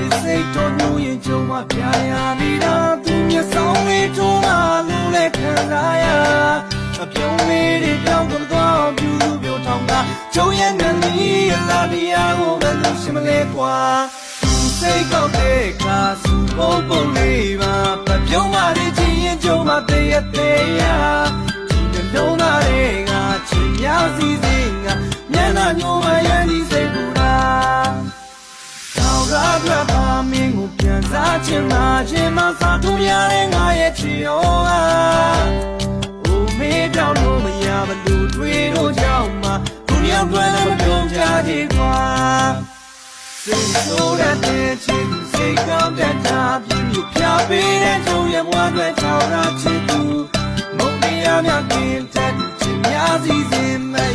တွေစိတ်တော်ညိုရင်ကြုံမှပြရနေတာသူမျက်စောင်းလေးထုံးလာလို့လဲခံစားရအပြုံးလေးတွေပြောင်းတော့ပြူသူပြောထောင်တာကျုံရဲ့နာမည်အလားတရားကိုဘယ်လိုရှင်းမလဲကွာစိတ်ကောက်တဲ့ခါစုပုံပုံလေးပါပပြုံးပါတဲ့ချင်းရင်ကြုံမှတည့်ရတဲ့ရဒီလုံးသားတွေကချင်းများစီစီငါမျက်နှာညိုမရန်ဒီစိတ်ပူတာတော့ကပါမင်းကိုပြန်စားချင်လာခြင်းမစားထူရတဲ့ငါရဲ့ချီရောအိုမေးတောင်းလို့မရဘလို့တွေးလို့ကြောက်မှာခုရောက်တွေ့လည်းမပြုံးကြသေးကွာစိတ်ဆိုးတဲ့ချင်းစိတ်ကောင်းတဲ့တာပြင်းပြဖြာပေးတဲ့ကျုံရဲ့ဘဝတွေထောင်ရချစ်သူမုန်းတရားများกินတဲ့ချင်းများစီစဉ်မဲ့